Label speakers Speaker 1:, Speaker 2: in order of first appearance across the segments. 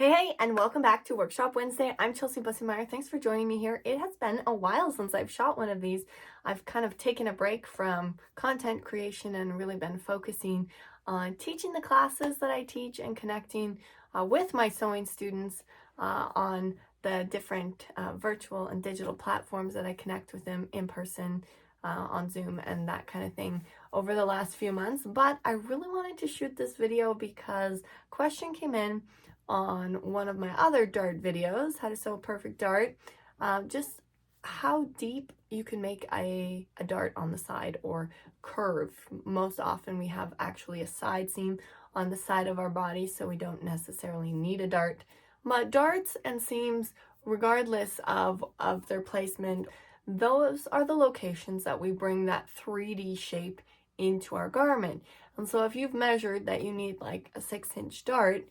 Speaker 1: Hey, and welcome back to Workshop Wednesday. I'm Chelsea Bussemeyer. Thanks for joining me here. It has been a while since I've shot one of these. I've kind of taken a break from content creation and really been focusing on teaching the classes that I teach and connecting with my sewing students on the different virtual and digital platforms that I connect with them in person on Zoom and that kind of thing over the last few months. But I really wanted to shoot this video because a question came in on one of my other dart videos, how to sew a perfect dart, just how deep you can make a dart on the side or curve. Most often we have actually a side seam on the side of our body, so we don't necessarily need a dart. But darts and seams, regardless of their placement, those are the locations that we bring that 3D shape into our garment. And so if you've measured that you need like a 6-inch dart,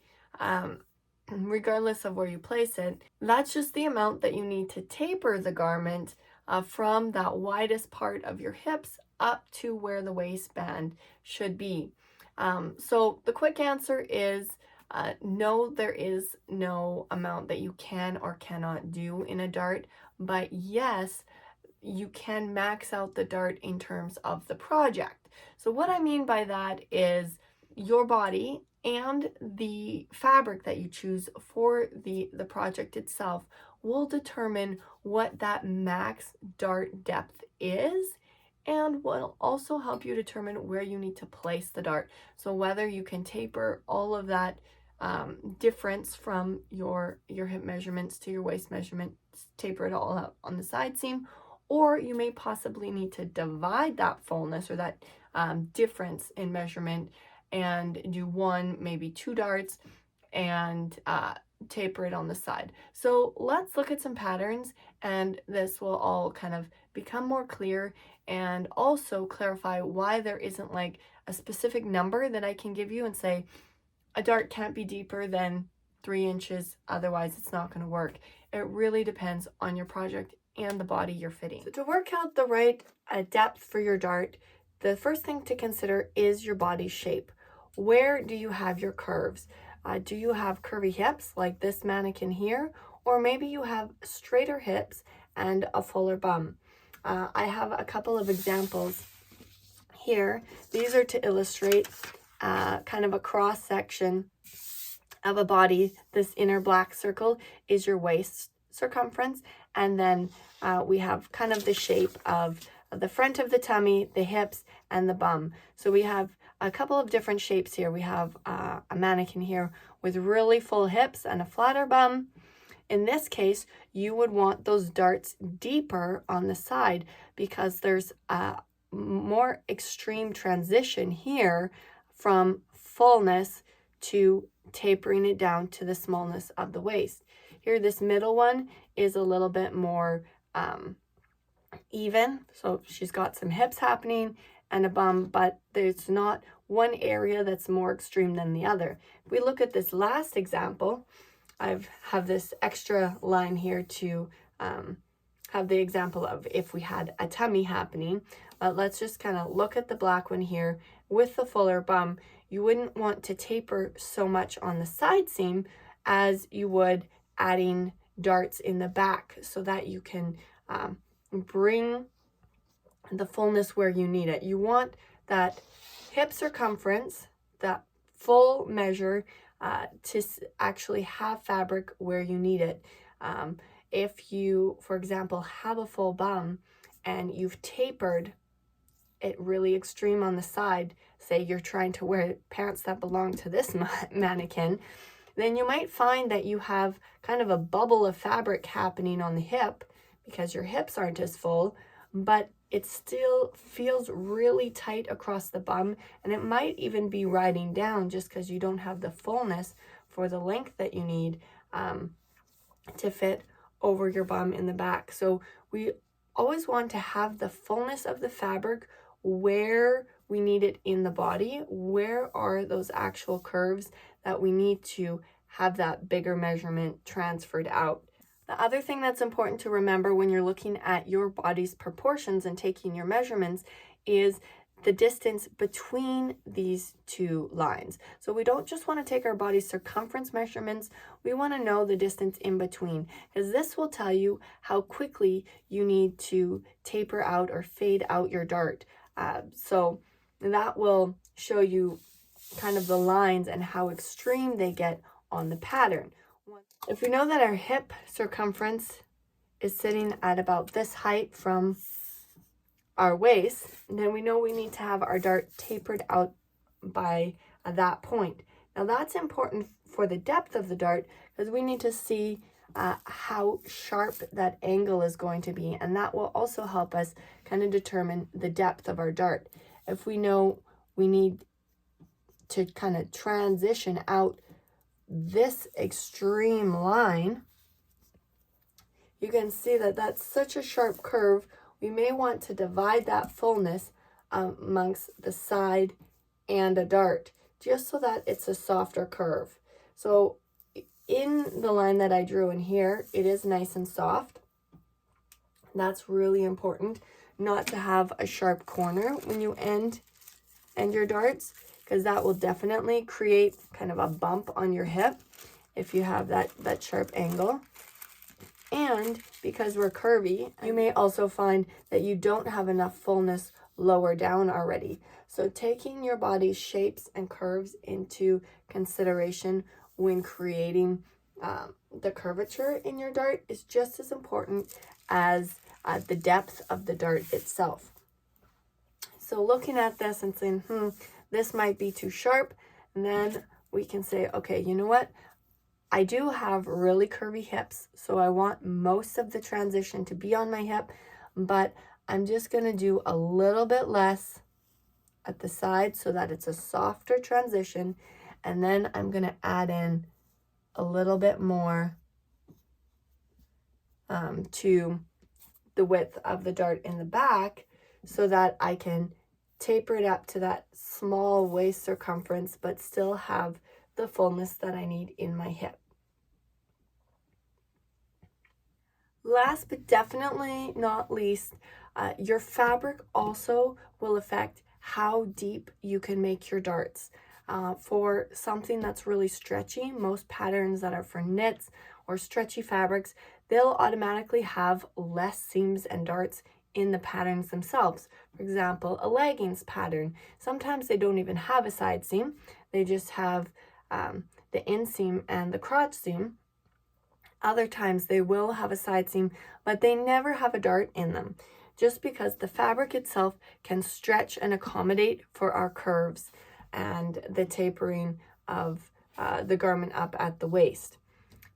Speaker 1: regardless of where you place it, that's just the amount that you need to taper the garment from that widest part of your hips up to where the waistband should be. So the quick answer is no, there is no amount that you can or cannot do in a dart, but yes, you can max out the dart in terms of the project. So what I mean by that is your body and the fabric that you choose for the project itself will determine what that max dart depth is, and will also help you determine where you need to place the dart. So whether you can taper all of that difference from your hip measurements to your waist measurements, taper it all out on the side seam, or you may possibly need to divide that fullness or that difference in measurement and do one, maybe 2 darts and taper it on the side. So let's look at some patterns, and this will all kind of become more clear and also clarify why there isn't like a specific number that I can give you and say a dart can't be deeper than 3 inches, otherwise it's not going to work. It really depends on your project and the body you're fitting. So to work out the right depth for your dart, the first thing to consider is your body shape. Where do you have your curves? Do you have curvy hips like this mannequin here? Or maybe you have straighter hips and a fuller bum. I have a couple of examples here. These are to illustrate kind of a cross section of a body. This inner black circle is your waist circumference, and then we have kind of the shape of the front of the tummy, the hips, and the bum. So we have a couple of different shapes here. We have a mannequin here with really full hips and a flatter bum. In this case, you would want those darts deeper on the side because there's a more extreme transition here from fullness to tapering it down to the smallness of the waist. Here, this middle one is a little bit more even. So she's got some hips happening and a bum, but there's not one area that's more extreme than the other. If we look at this last example, I have this extra line here to have the example of if we had a tummy happening. But let's just kind of look at the black one here with the fuller bum. You wouldn't want to taper so much on the side seam as you would adding darts in the back so that you can bring the fullness where you need it. You want that hip circumference, that full measure, to actually have fabric where you need it. If you, for example, have a full bum and you've tapered it really extreme on the side, say you're trying to wear pants that belong to this mannequin, then you might find that you have kind of a bubble of fabric happening on the hip because your hips aren't as full, but it still feels really tight across the bum, and it might even be riding down just because you don't have the fullness for the length that you need to fit over your bum in the back. So we always want to have the fullness of the fabric where we need it in the body. Where are those actual curves that we need to have that bigger measurement transferred out? The other thing that's important to remember when you're looking at your body's proportions and taking your measurements is the distance between these two lines. So we don't just want to take our body's circumference measurements, we want to know the distance in between, because this will tell you how quickly you need to taper out or fade out your dart. So that will show you kind of the lines and how extreme they get on the pattern. If we know that our hip circumference is sitting at about this height from our waist, then we know we need to have our dart tapered out by that point. Now that's important for the depth of the dart, because we need to see how sharp that angle is going to be, and that will also help us kind of determine the depth of our dart. If we know we need to kind of transition out this extreme line, you can see that that's such a sharp curve. We may want to divide that fullness amongst the side and a dart, just so that it's a softer curve. So in the line that I drew in here, it is nice and soft. That's really important, not to have a sharp corner when you end your darts, because that will definitely create kind of a bump on your hip if you have that sharp angle. And because we're curvy, you may also find that you don't have enough fullness lower down already. So taking your body's shapes and curves into consideration when creating the curvature in your dart is just as important as the depth of the dart itself. So looking at this and saying, this might be too sharp, and then we can say, okay, you know what? I do have really curvy hips, so I want most of the transition to be on my hip, but I'm just going to do a little bit less at the side so that it's a softer transition, and then I'm going to add in a little bit more to the width of the dart in the back, so that I can taper it up to that small waist circumference, but still have the fullness that I need in my hip. Last but definitely not least, your fabric also will affect how deep you can make your darts. For something that's really stretchy, most patterns that are for knits or stretchy fabrics, they'll automatically have less seams and darts in the patterns themselves. For example, a leggings pattern, sometimes they don't even have a side seam, they just have the inseam and the crotch seam. Other times they will have a side seam, but they never have a dart in them, just because the fabric itself can stretch and accommodate for our curves and the tapering of the garment up at the waist.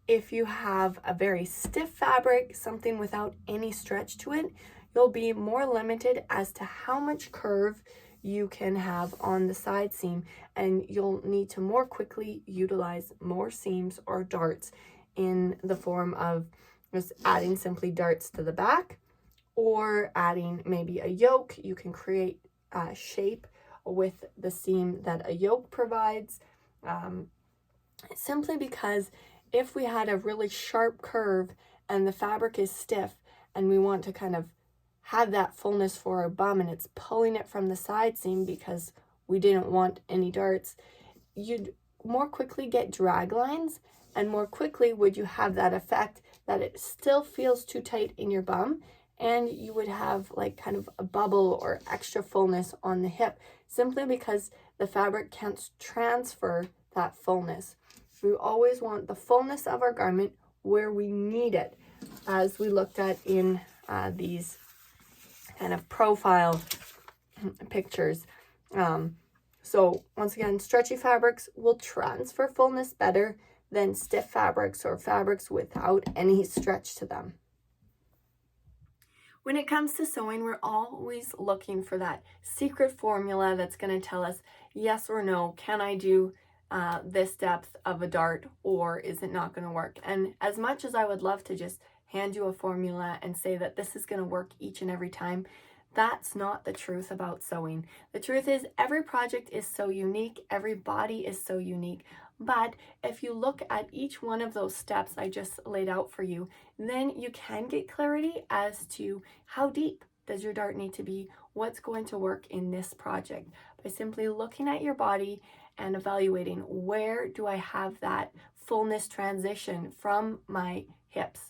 Speaker 1: If you have a very stiff fabric, something without any stretch to it, you'll be more limited as to how much curve you can have on the side seam, and you'll need to more quickly utilize more seams or darts in the form of just adding simply darts to the back, or adding maybe a yoke. You can create shape with the seam that a yoke provides, simply because if we had a really sharp curve and the fabric is stiff and we want to kind of have that fullness for our bum and it's pulling it from the side seam because we didn't want any darts, you'd more quickly get drag lines, and more quickly would you have that effect that it still feels too tight in your bum, and you would have like kind of a bubble or extra fullness on the hip, simply because the fabric can't transfer that fullness. We always want the fullness of our garment where we need it, as we looked at in these kind of profile pictures. So once again, stretchy fabrics will transfer fullness better than stiff fabrics or fabrics without any stretch to them. When it comes to sewing, we're always looking for that secret formula that's going to tell us yes or no, can I do this depth of a dart, or is it not going to work? And as much as I would love to just hand you a formula and say that this is going to work each and every time, that's not the truth about sewing. The truth is every project is so unique, every body is so unique. But if you look at each one of those steps I just laid out for you, then you can get clarity as to how deep does your dart need to be? What's going to work in this project? By simply looking at your body and evaluating, where do I have that fullness transition from my hips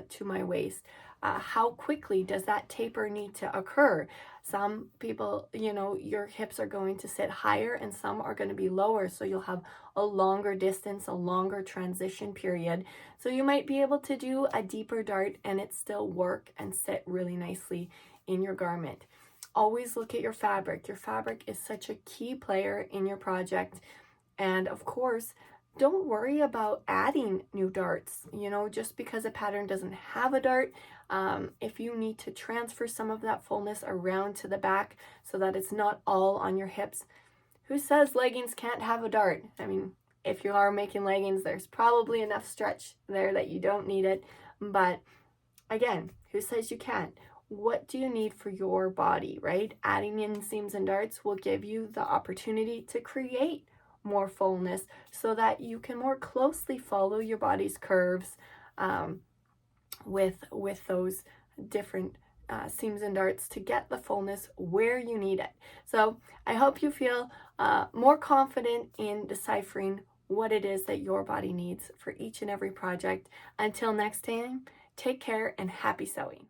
Speaker 1: to my waist? How quickly does that taper need to occur? Some people, your hips are going to sit higher and some are going to be lower. So you'll have a longer distance, a longer transition period. So you might be able to do a deeper dart and it still work and sit really nicely in your garment. Always look at your fabric. Your fabric is such a key player in your project. And of course, don't worry about adding new darts. Just because a pattern doesn't have a dart, if you need to transfer some of that fullness around to the back so that it's not all on your hips, who says leggings can't have a dart? I mean, if you are making leggings, there's probably enough stretch there that you don't need it. But again, who says you can't? What do you need for your body, right? Adding in seams and darts will give you the opportunity to create more fullness so that you can more closely follow your body's curves with those different seams and darts to get the fullness where you need it. So I hope you feel more confident in deciphering what it is that your body needs for each and every project. Until next time, take care and happy sewing.